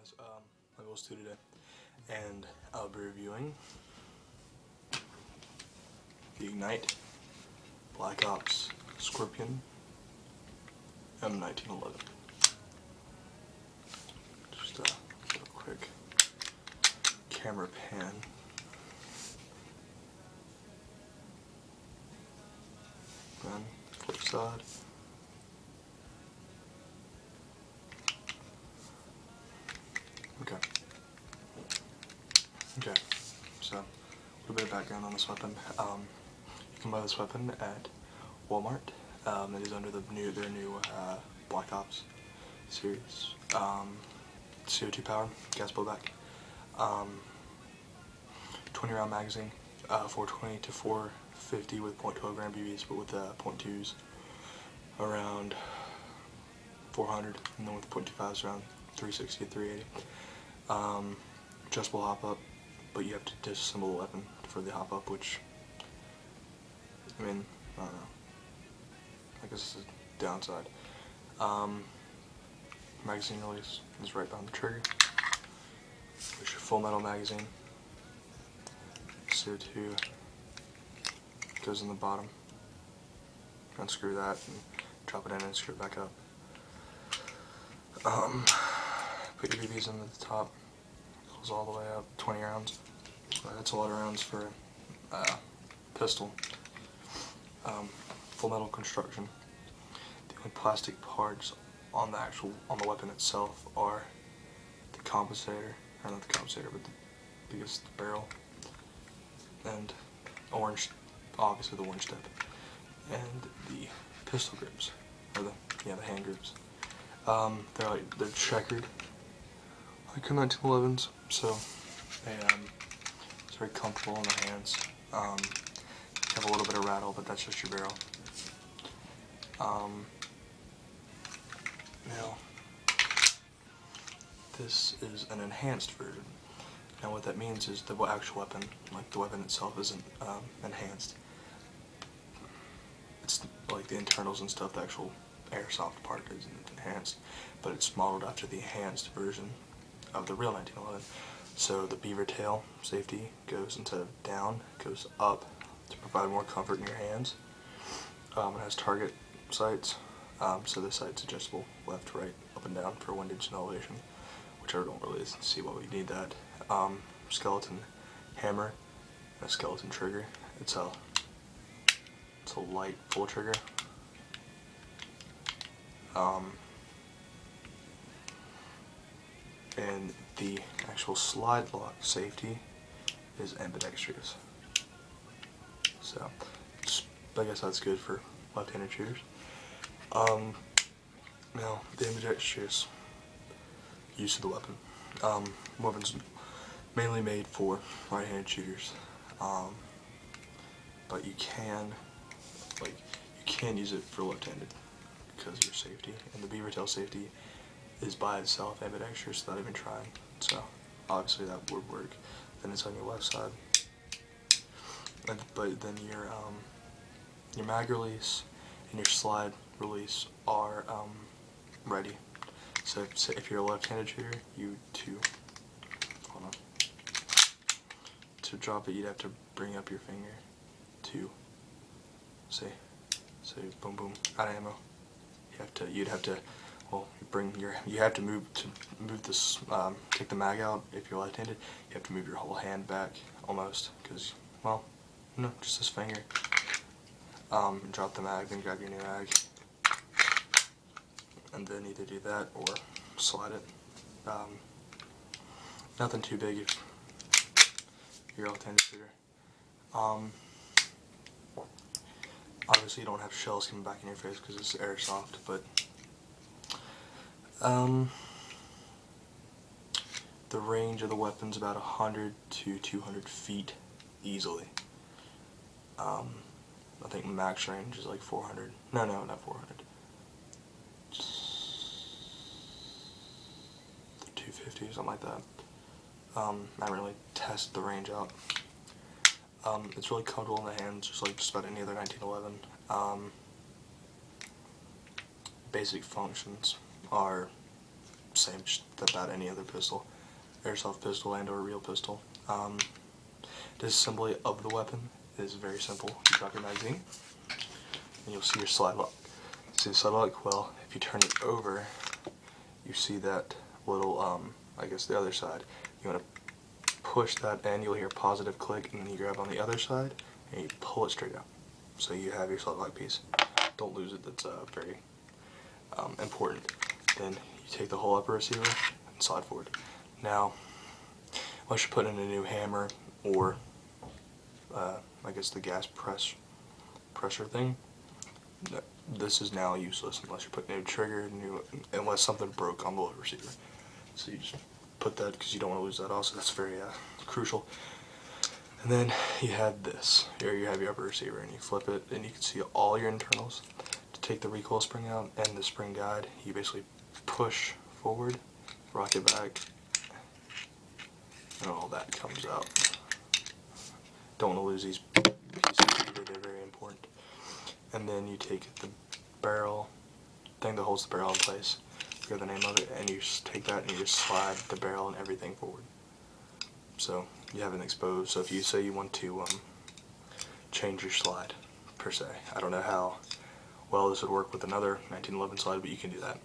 guys, Michael Stu today, and I'll be reviewing the Ignite Black Ops Scorpion M1911. Just a quick camera pan. Then flip side. Okay, so a little bit of background on this weapon. You can buy this weapon at Walmart. It is under their new Black Ops series. CO2 power, gas blowback. 20 round magazine, 420 to 450 with .12 gram BBs, but with .2s around 400, and then with .25s around 360 to 380. Adjustable hop up, but you have to disassemble the weapon for the hop up, which, I mean, I don't know, I guess it's a downside. Magazine release is right behind the trigger, which is full metal magazine. CO2 goes in the bottom. Unscrew that and drop it in and screw it back up. Put your BBs in at the top, goes all the way up, 20 rounds. That's a lot of rounds for a pistol. Full metal construction. The only plastic parts on the weapon itself are the compensator, or not the compensator, but the biggest barrel, and obviously the orange tip, and the pistol grips, or the hand grips. They're checkered, like 1911s, so it's very comfortable in the hands. You have a little bit of rattle, but that's just your barrel. Now, this is an enhanced version. Now what that means is the actual weapon, like the weapon itself, isn't enhanced. It's like the internals and stuff, the actual airsoft part isn't enhanced, but it's modeled after the enhanced version of the real 1911. So the beaver tail safety goes, instead of down, goes up to provide more comfort in your hands. It has target sights, so the sight's adjustable left, right, up and down for windage and elevation, which I don't really see why we need that. Skeleton hammer and a skeleton trigger. It's a light full trigger. And the actual slide lock safety is ambidextrous. So, I guess that's good for left-handed shooters. Now, the ambidextrous use of the weapon. Weapon's mainly made for right-handed shooters, but you can use it for left-handed because of your safety. And the beaver tail safety is by itself ambidextrous without even trying. So obviously that would work. Then it's on your left side. But then your mag release and your slide release are ready. So if you're a left-handed shooter, to drop it, you'd have to bring up your finger to say boom boom, out of ammo. You'd have to move this, take the mag out. If you're left-handed, you have to move your whole hand back almost, because, well, no, just this finger. Drop the mag, then grab your new mag, and then either do that or slide it. Nothing too big if you're a left-handed shooter. Obviously you don't have shells coming back in your face because it's airsoft, but the range of the weapon's about 100 to 200 feet easily. I think max range is like 400. No, not 400. 250 or something like that. I haven't really tested the range out. It's really comfortable in the hands, just like just about any other 1911. Basic functions are same just about any other pistol, airsoft pistol and or real pistol. Disassembly of the weapon is very simple. You drop your magazine, and you'll see your slide lock. See the slide lock? Well, if you turn it over, you see that little, I guess the other side. You want to push that in, you'll hear a positive click, and then you grab on the other side, and you pull it straight out. So you have your slide lock piece. Don't lose it, that's very important. Then you take the whole upper receiver and slide forward. Now, unless you're putting in a new hammer or I guess the gas pressure thing, this is now useless unless you're putting a new trigger, unless something broke on the lower receiver. So you just put that because you don't want to lose that also. That's very crucial. And then you have this. Here you have your upper receiver, and you flip it, and you can see all your internals. To take the recoil spring out and the spring guide, you basically push forward, rock it back, and all that comes out. Don't want to lose these pieces either, they're very important. And then you take the barrel thing that holds the barrel in place, forget the name of it, and you just take that and you just slide the barrel and everything forward. So you have it exposed. So if you say you want to change your slide, per se, I don't know how well this would work with another 1911 slide, but you can do that.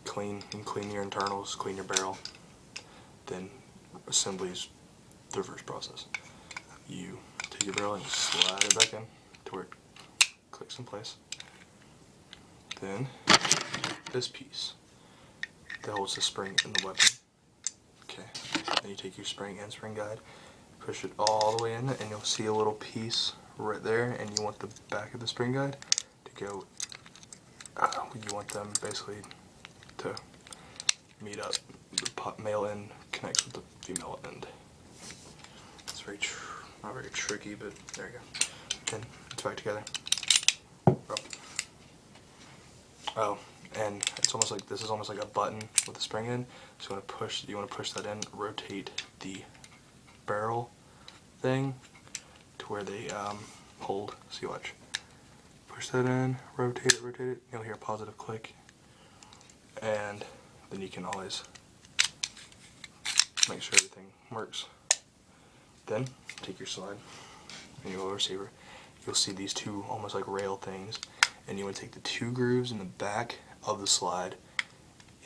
Clean your internals, clean your barrel, then assembly's the reverse process. You take your barrel and you slide it back in to where it clicks in place. Then this piece that holds the spring in the weapon. Okay. Then you take your spring and spring guide, push it all the way in, and you'll see a little piece right there, and you want the back of the spring guide to go, you want them basically to meet up. The male end connects with the female end. It's not very tricky, but there you go. And it's back together. Oh, and it's almost like this is almost like a button with a spring in. So you want to push that in, rotate the barrel thing to where they hold. See, watch. Push that in, rotate it. You'll hear a positive click, and then you can always make sure everything works. Then take your slide and your lower receiver. You'll see these two almost like rail things, and you want to take the two grooves in the back of the slide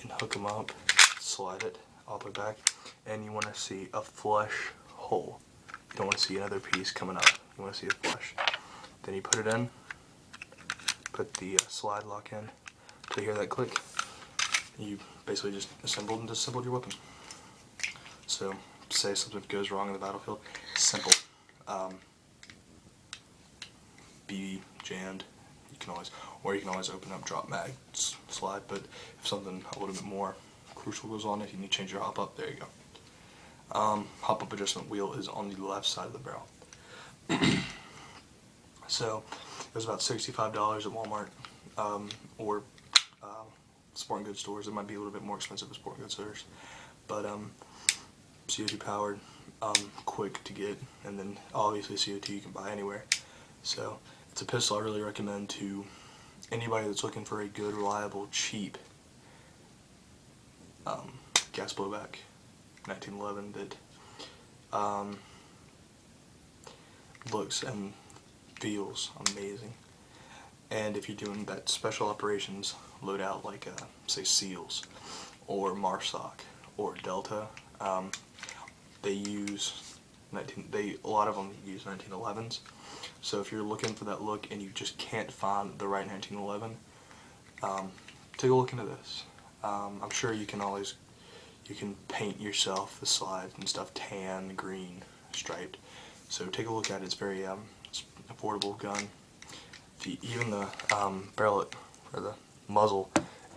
and hook them up, slide it all the way back, and you want to see a flush hole. You don't want to see another piece coming up. You want to see a flush. Then you put it in, put the slide lock in till you hear that click. You basically just assembled and disassembled your weapon. So, say something goes wrong in the battlefield, simple. Be jammed. You can always open up, drop mag, slide. But if something a little bit more crucial goes on, if you need to change your hop up, there you go. Hop up adjustment wheel is on the left side of the barrel. So it was about $65 at Walmart or sporting goods stores. It might be a little bit more expensive at sporting goods stores, but CO2 powered, quick to get, and then obviously CO2 you can buy anywhere. So it's a pistol I really recommend to anybody that's looking for a good, reliable, cheap gas blowback 1911 that looks and feels amazing. And if you're doing that special operations loadout like say SEALs or MARSOC or Delta, they use a lot of them use 1911s. So if you're looking for that look and you just can't find the right 1911, take a look into this. I'm sure you can paint yourself the slide and stuff tan, green, striped. So take a look at it. It's very it's an affordable gun. Even the barrel or the muzzle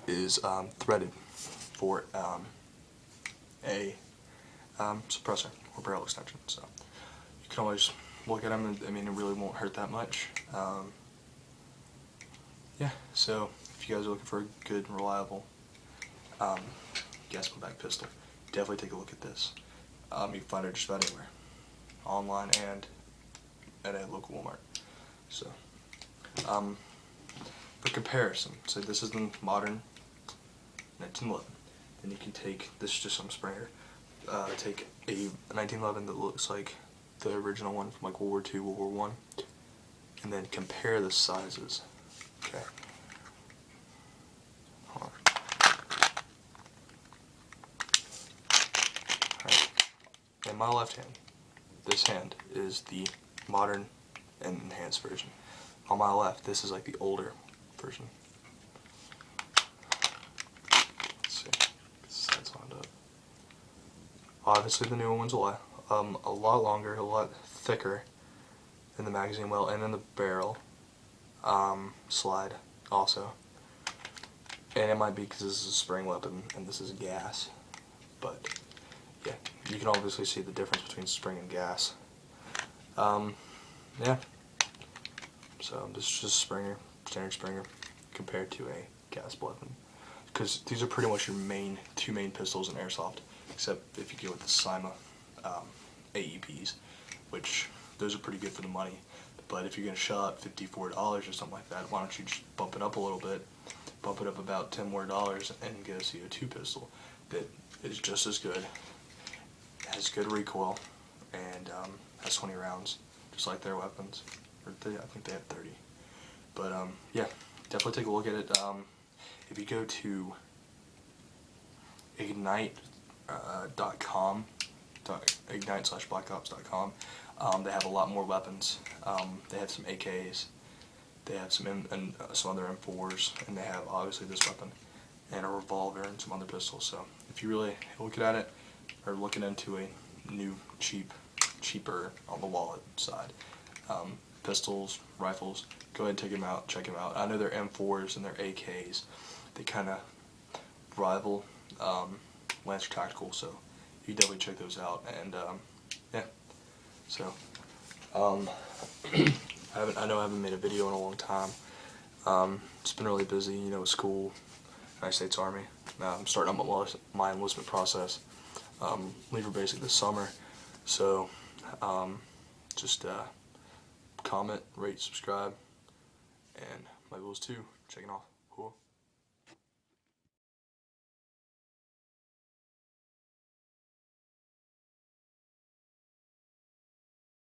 is threaded for a suppressor or barrel extension. So you can always look at them. And, I mean, it really won't hurt that much. Yeah. So if you guys are looking for a good, reliable gas blowback pistol, definitely take a look at this. You can find it just about anywhere, online and at a local Walmart. So, for comparison, so this is the modern 1911. Then you can take, this is just some Springer, take a 1911 that looks like the original one from like World War II, World War One, and then compare the sizes. Okay. Hold on. Alright. In my left hand, this hand is the modern and enhanced version. On my left, this is like the older version. Let's see. Sides lined up. Obviously, the newer one's a lot longer, a lot thicker in the magazine well, and in the barrel slide also. And it might be because this is a spring weapon and this is gas, but yeah, you can obviously see the difference between spring and gas. Yeah. So this is just Springer, standard Springer, compared to a gas weapon. Because these are pretty much your two main pistols in airsoft, except if you go with the Cyma AEPs, which those are pretty good for the money. But if you're going to shell out $54 or something like that, why don't you just bump it up a little bit, bump it up about $10 more, and get a CO2 pistol that is just as good, has good recoil, and has 20 rounds, just like their weapons. Or I think they have 30. But yeah, definitely take a look at it. If you go to ignite.com, ignite/blackops.com, they have a lot more weapons. They have some AKs, they have some some other M4s, and they have obviously this weapon, and a revolver and some other pistols. So if you really look at it, or looking into a new cheaper on the wallet side, pistols, rifles, go ahead and take them out, check them out. I know their M4s and their AKs, they kind of rival Lancer Tactical, so you definitely check those out. And yeah, so I know I haven't made a video in a long time. It's been really busy, you know, with school, United States Army. I'm starting up my enlistment process. Leave for basic this summer, so just comment, rate, subscribe, and my goal is 2. Checking off. Cool.